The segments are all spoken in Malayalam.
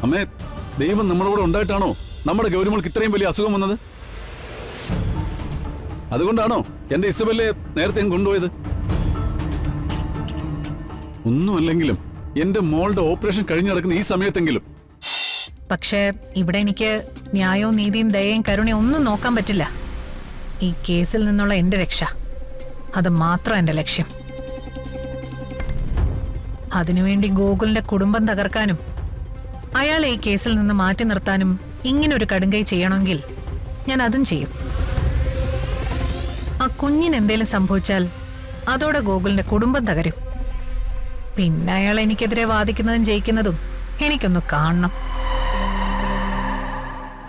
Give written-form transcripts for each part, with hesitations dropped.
അമ്മേ, ദൈവം നമ്മളോട് ഉണ്ടായിട്ടാണോ നമ്മുടെ ഗൗരിമോൾക്ക് ഇത്രയും വലിയ അസുഖം വന്നത്? അതുകൊണ്ടാണോ എന്റെ ഇസബെല്ലെ നേരത്തെ കൊണ്ടുപോയത്? ഒന്നുമല്ലെങ്കിലും എന്റെ മോളുടെ ഓപ്പറേഷൻ കഴിഞ്ഞു നടക്കുന്ന ഈ സമയത്തെങ്കിലും. പക്ഷേ ഇവിടെ എനിക്ക് ന്യായവും നീതിയും ദയയും കരുണയും ഒന്നും നോക്കാൻ പറ്റില്ല. ഈ കേസിൽ നിന്നുള്ള എന്റെ രക്ഷ, അത് മാത്രം എന്റെ ലക്ഷ്യം. അതിനുവേണ്ടി ഗോകുലിന്റെ കുടുംബം തകർക്കാനും അയാളെ ഈ കേസിൽ നിന്ന് മാറ്റി നിർത്താനും ഇങ്ങനൊരു കടുങ്കൈ ചെയ്യണമെങ്കിൽ ഞാൻ അതും ചെയ്യും. ആ കുഞ്ഞിന് എന്തേലും സംഭവിച്ചാൽ അതോടെ ഗോകുലിന്റെ കുടുംബം തകരും. പിന്നെ അയാൾ എനിക്കെതിരെ വാദിക്കുന്നതും ജയിക്കുന്നതും എനിക്കൊന്ന് കാണണം.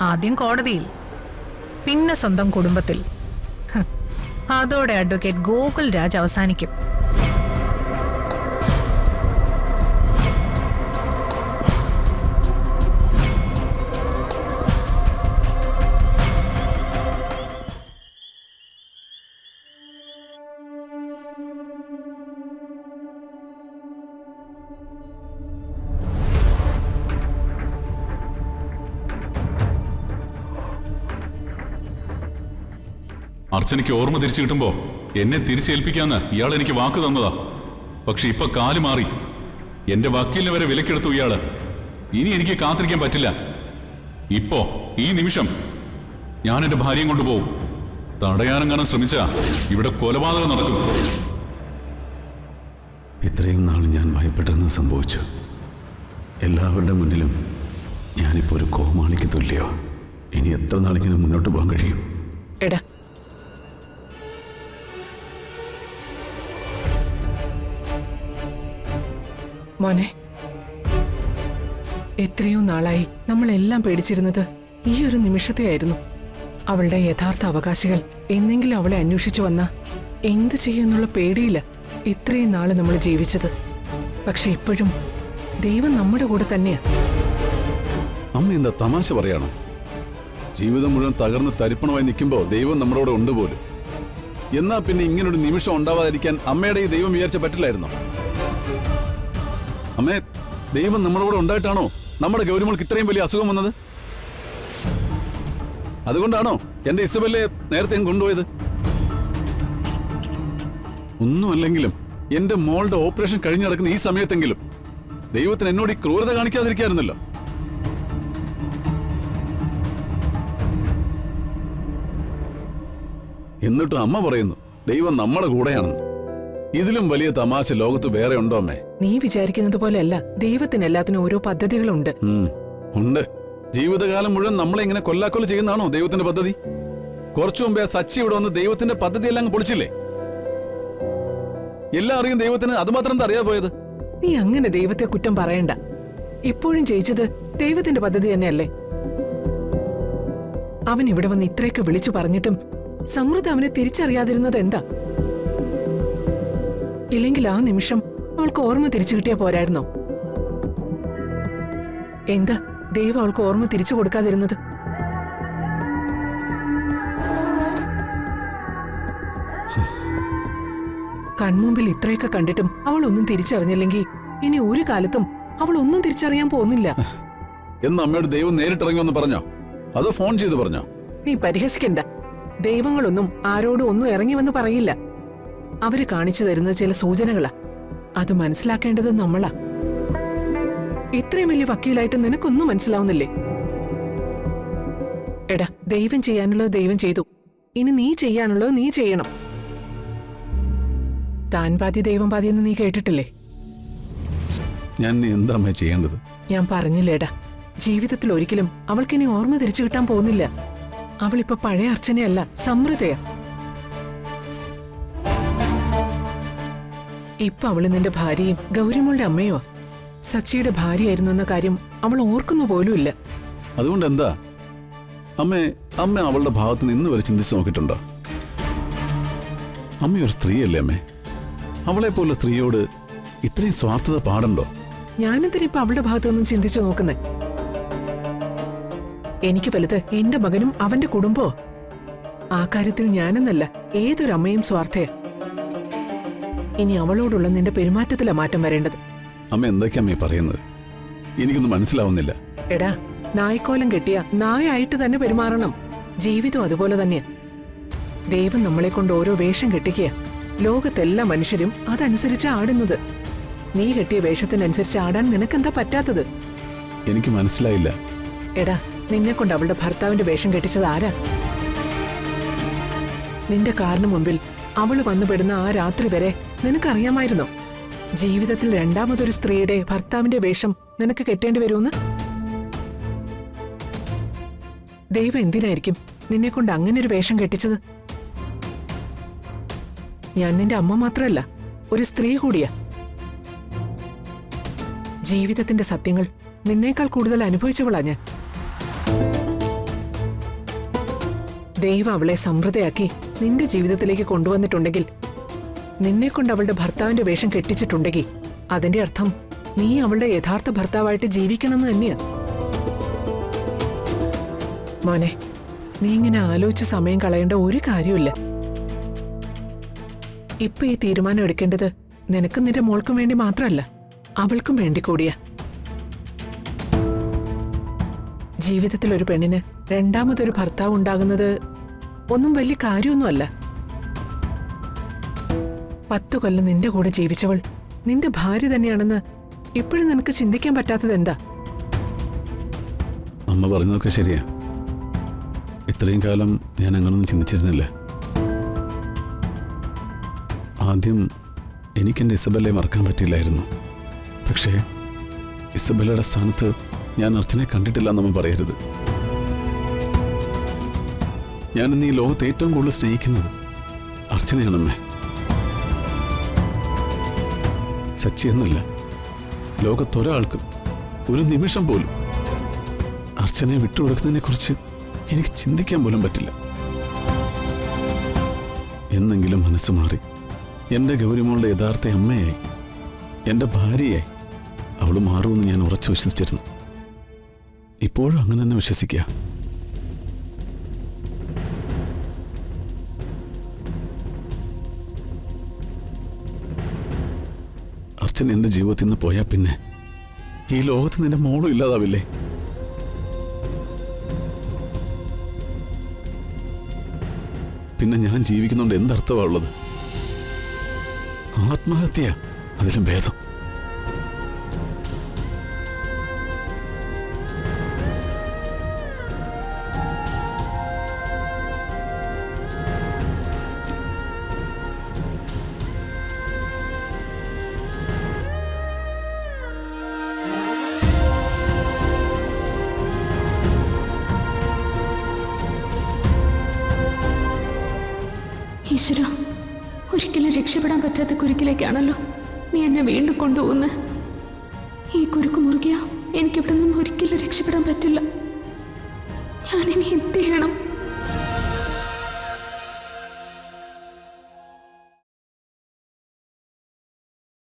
ആദ്യം കോടതിയിൽ, പിന്നെ സ്വന്തം കുടുംബത്തിൽ. അതോടെ അഡ്വക്കേറ്റ് ഗോകുൽ രാജ് അവസാനിക്കും. അർച്ചനയ്ക്ക് ഓർമ്മ തിരിച്ചു കിട്ടുമ്പോ എന്നെ തിരിച്ചേൽപ്പിക്കാന്ന് ഇയാൾ എനിക്ക് വാക്ക് തന്നതാ. പക്ഷെ ഇപ്പൊ കാല് മാറി. എന്റെ വക്കീലിനെ വരെ വിലക്കെടുത്തു ഇയാള്. ഇനി എനിക്ക് കാത്തിരിക്കാൻ പറ്റില്ല. ഇപ്പോ ഈ നിമിഷം ഞാൻ എന്റെ ഭാര്യയും കൊണ്ടുപോകും. തടയാനെങ്ങാനും ശ്രമിച്ചാ ഇവിടെ കൊലപാതകം നടക്കും. ഇത്രയും നാൾ ഞാൻ ഭയപ്പെട്ടെന്ന് സംഭവിച്ചു. എല്ലാവരുടെ മുന്നിലും ഞാനിപ്പോ ഒരു കോമാളിക്ക് തുല്യോ. ഇനി എത്ര നാളിങ്ങനെ മുന്നോട്ട് പോകാൻ കഴിയും? എടാ, മോനെ, എത്രയോ നാളായി നമ്മളെല്ലാം പേടിച്ചിരുന്നത് ഈ ഒരു നിമിഷത്തെയായിരുന്നു. അവളുടെ യഥാർത്ഥ അവകാശികൾ എന്നെങ്കിലും അവളെ അന്വേഷിച്ചു വന്ന എന്തു ചെയ്യുമെന്നുള്ള പേടിയില്ല ഇത്രയും നാള് നമ്മൾ ജീവിച്ചത്. പക്ഷെ ഇപ്പോഴും ദൈവം നമ്മുടെ കൂടെ തന്നെയാ. അമ്മ എന്താ തമാശ പറയാണോ? ജീവിതം മുഴുവൻ തകർന്ന് തരിപ്പണമായി നിൽക്കുമ്പോ ദൈവം നമ്മളോട് ഉണ്ട് പോലും. എന്നാ പിന്നെ ഇങ്ങനൊരു നിമിഷം ഉണ്ടാവാതിരിക്കാൻ അമ്മയുടെ ഈ ദൈവം വിചാരിച്ച പറ്റില്ലായിരുന്നോ? അമ്മേ, ദൈവം നമ്മളോട് ഉണ്ടായിട്ടാണോ നമ്മുടെ ഗൗരിമോൾക്ക് ഇത്രയും വലിയ അസുഖം വന്നത്? അതുകൊണ്ടാണോ എന്റെ ഇസബെല്ലെ നേരത്തെ കൊണ്ടുപോയത്? ഒന്നുമല്ലെങ്കിലും എന്റെ മോളുടെ ഓപ്പറേഷൻ കഴിഞ്ഞു നടക്കുന്ന ഈ സമയത്തെങ്കിലും ദൈവത്തിന് എന്നോട് ഈ ക്രൂരത കാണിക്കാതിരിക്കായിരുന്നല്ലോ. എന്നിട്ടും അമ്മ പറയുന്നു ദൈവം നമ്മുടെ കൂടെയാണെന്ന്. ഇതിലും വലിയ തമാശ ലോകത്ത് വേറെ ഉണ്ടോ അമ്മേ? നീ വിചാരിക്കുന്നത് പോലെയല്ല. ദൈവത്തിന് എല്ലാത്തിനും ഓരോ പദ്ധതികളുണ്ട്. ഉണ്ട്. ജീവിതകാലം മുഴുവൻ നമ്മളെ ഇങ്ങനെ കൊല്ലാക്കൊല ചെയ്യുന്നതാണോ ദൈവത്തിന്റെ പദ്ധതി? കുറച്ചു മുമ്പേ ആ സച്ചി ഇവിടെ വന്ന് ദൈവത്തിന്റെ പദ്ധതി എല്ലാം പൊളിച്ചില്ലേ? എല്ലാം അറിയും ദൈവത്തിന്, അതുമാത്രം എന്താ അറിയാതെ പോയത്? നീ അങ്ങനെ ദൈവത്തെ കുറ്റം പറയണ്ട. ഇപ്പോഴും ജയിച്ചത് ദൈവത്തിന്റെ പദ്ധതി തന്നെയല്ലേ? അവൻ ഇവിടെ വന്ന് ഇത്രയൊക്കെ വിളിച്ചു പറഞ്ഞിട്ടും സമൃദ്ധ അവനെ തിരിച്ചറിയാതിരുന്നത് എന്താ? ഇല്ലെങ്കിൽ ആ നിമിഷം അവൾക്ക് ഓർമ്മ തിരിച്ചു കിട്ടിയാ പോരായിരുന്നോ? എന്താ ദൈവം അവൾക്ക് ഓർമ്മ തിരിച്ചു കൊടുക്കാതിരുന്നത്? കൺമുമ്പിൽ ഇത്രയൊക്കെ കണ്ടിട്ടും അവൾ ഒന്നും തിരിച്ചറിഞ്ഞില്ലെങ്കിൽ ഇനി ഒരു കാലത്തും അവൾ ഒന്നും തിരിച്ചറിയാൻ പോകുന്നില്ല. എന്ന് അമ്മയോട് ദൈവം നേരിട്ടിറങ്ങി വന്ന് പറഞ്ഞോ, അതോ ഫോൺ ചെയ്ത് പറഞ്ഞോ? നീ പരിഹസിക്കണ്ട. ദൈവങ്ങളൊന്നും ആരോടും ഒന്നും ഇറങ്ങി വന്ന് പറയില്ല. അവര് കാണിച്ചു തരുന്ന ചില സൂചനകളാ. അത് മനസ്സിലാക്കേണ്ടത് നമ്മളാ. ഇത്രയും വലിയ വക്കീലായിട്ട് നിനക്കൊന്നും മനസ്സിലാവുന്നില്ലേ? എടാ, ദൈവം ചെയ്യാനുള്ളത് ദൈവം ചെയ്തു. ഇനി നീ ചെയ്യാനുള്ളത് നീ ചെയ്യണം. താൻ പാതി ദൈവം പാതി എന്ന് നീ കേട്ടിട്ടില്ലേ? ഞാൻ എന്താ അമ്മ ചെയ്യേണ്ടത്? ഞാൻ പറഞ്ഞില്ലേടാ, ജീവിതത്തിൽ ഒരിക്കലും അവൾക്കിനി ഓർമ്മ തിരിച്ചു കിട്ടാൻ പോകുന്നില്ല. അവളിപ്പോ പഴയ അർച്ചനയല്ല, സമൃദ്ധയാ. ഇപ്പൊ അവള് നിന്റെ ഭാര്യയും ഗൗരിമോളുടെ അമ്മയോ സച്ചിയുടെ ഭാര്യയായിരുന്നു എന്ന കാര്യം അവൾ ഓർക്കുന്നു പോലുമില്ല. അതുകൊണ്ട് എന്താ അമ്മ അവളുടെ ഭാഗത്ത് നിന്ന് വരെ ചിന്തിച്ചു നോക്കിയിട്ടുണ്ടോ? അമ്മയൊരു സ്ത്രീയല്ലേ അമ്മേ? അവളെ പോലെ സ്ത്രീയോട് ഇത്രയും സ്വാർത്ഥത പാടുണ്ടോ? ഞാനെന്തിനാ ഇപ്പൊ അവളുടെ ഭാഗത്ത് നിന്നും ചിന്തിച്ചു നോക്കുന്നേ? എനിക്ക് വലുത് എന്റെ മകനും അവന്റെ കുടുംബമോ. ആ കാര്യത്തിൽ ഞാനെന്നല്ല ഏതൊരമ്മയും സ്വാർത്ഥയാ. ഇനി അവളോടുള്ള നിന്റെ പെരുമാറ്റത്തിലാ മാറ്റം വരേണ്ടത്. അമ്മ എന്തൊക്കെയാ അമ്മ പറയുന്നത്? എനിക്കൊന്നും മനസ്സിലാവുന്നില്ല. എടാ, നായ്ക്കോലം കെട്ടിയ നായായിട്ട് തന്നെ പെരുമാറണം. ജീവിതം അതുപോലെ തന്നെയാ. ദൈവം നമ്മളെ കൊണ്ട് ഓരോ വേഷം കെട്ടിക്കുക. ലോകത്തെല്ലാ മനുഷ്യരും അതനുസരിച്ച് ആടുന്നത്. നീ കെട്ടിയ വേഷത്തിനനുസരിച്ച് ആടാൻ നിനക്കെന്താ പറ്റാത്തത്? എനിക്ക് മനസ്സിലായില്ല. എടാ, നിന്നെ കൊണ്ട് അവളുടെ ഭർത്താവിന്റെ വേഷം കെട്ടിച്ചത് ആരാ? നിന്റെ കാറിന് മുമ്പിൽ അവള് വന്നുപെടുന്ന ആ രാത്രി വരെ നിനക്കറിയാമായിരുന്നോ ജീവിതത്തിൽ രണ്ടാമതൊരു സ്ത്രീയുടെ ഭർത്താവിന്റെ വേഷം നിനക്ക് കെട്ടേണ്ടി വരുമെന്ന്? ദൈവം എന്തിനായിരിക്കും നിന്നെ കൊണ്ട് അങ്ങനെ ഒരു വേഷം കെട്ടിച്ചത്? ഞാൻ നിന്റെ അമ്മ മാത്രമല്ല, ഒരു സ്ത്രീ കൂടിയാ. ജീവിതത്തിന്റെ സത്യങ്ങൾ നിന്നേക്കാൾ കൂടുതൽ അനുഭവിച്ചവളാ ഞാൻ. ദൈവം അവളെ സമൃദ്ധയാക്കി നിന്റെ ജീവിതത്തിലേക്ക് കൊണ്ടുവന്നിട്ടുണ്ടെങ്കിൽ, നിന്നെ കൊണ്ട് അവളുടെ ഭർത്താവിന്റെ വേഷം കെട്ടിച്ചിട്ടുണ്ടെങ്കിൽ, അതിന്റെ അർത്ഥം നീ അവളുടെ യഥാർത്ഥ ഭർത്താവായിട്ട് ജീവിക്കണമെന്ന് തന്നെയാ. മോനെ, നീ ഇങ്ങനെ ആലോചിച്ച് സമയം കളയേണ്ട ഒരു കാര്യമില്ല. ഇപ്പൊ ഈ തീരുമാനം എടുക്കേണ്ടത് നിനക്കും നിന്റെ മോൾക്കും വേണ്ടി മാത്രമല്ല, അവൾക്കും വേണ്ടി കൂടിയാ. ജീവിതത്തിൽ ഒരു പെണ്ണിന് രണ്ടാമതൊരു ഭർത്താവ് ഉണ്ടാകുന്നത് ഒന്നും വലിയ കാര്യമൊന്നുമല്ല. 10 കൊല്ലം നിന്റെ കൂടെ ജീവിച്ചവൾ നിന്റെ ഭാര്യ തന്നെയാണെന്ന് ഇപ്പോഴും നിനക്ക് ചിന്തിക്കാൻ പറ്റാത്തത് എന്താ? അമ്മ പറഞ്ഞതൊക്കെ ശരിയാ. ഇത്രയും കാലം ഞാൻ അങ്ങനൊന്നും ചിന്തിച്ചിരുന്നില്ല. ആദ്യം എനിക്കെൻ്റെ ഇസബെല്ലയെ മറക്കാൻ പറ്റിയില്ലായിരുന്നു. പക്ഷേ ഇസബെല്ലയുടെ സ്ഥാനത്ത് ഞാൻ അർച്ചനെ കണ്ടിട്ടില്ല എന്നമ്മ പറയരുത്. ഞാൻ ഇന്ന് ഈ ലോകത്ത് ഏറ്റവും കൂടുതൽ സ്നേഹിക്കുന്നത് അർച്ചനയാണമ്മേ. സച്ചി എന്നല്ല, ലോകത്തൊരാൾക്കും ഒരു നിമിഷം പോലും അർച്ചനയെ വിട്ടുകൊടുക്കുന്നതിനെ കുറിച്ച് എനിക്ക് ചിന്തിക്കാൻ പോലും പറ്റില്ല. എന്നെങ്കിലും മനസ്സ് മാറി എൻ്റെ ഗൗരിമോളുടെ യഥാർത്ഥ അമ്മയായി, എൻ്റെ ഭാര്യയായി അവൾ മാറുമെന്ന് ഞാൻ ഉറച്ചു വിശ്വസിച്ചിരുന്നു. ഇപ്പോഴും അങ്ങനെ തന്നെ വിശ്വസിക്കുക. അർച്ചന എൻ്റെ ജീവിതത്തിൽ നിന്ന് പോയാൽ പിന്നെ ഈ ലോകത്ത് നിന്റെ മോളും ഇല്ലാതാവില്ലേ? പിന്നെ ഞാൻ ജീവിക്കുന്നുണ്ട് എന്തർത്ഥമാണ് ഉള്ളത്? ആത്മഹത്യ അതിലും ഭേദം. ഈശ്വര, ഒരിക്കലും രക്ഷപ്പെടാൻ പറ്റാത്ത കുരുക്കിലേക്കാണല്ലോ നീ എന്നെ വീണ്ടും കൊണ്ടുപോകുന്നത്. ഈ കുരുക്ക് മുറുകിയ എനിക്കിവിടെ നിന്ന് ഒരിക്കലും രക്ഷപ്പെടാൻ പറ്റില്ല. ഞാനിനി എന്ത് ചെയ്യണം?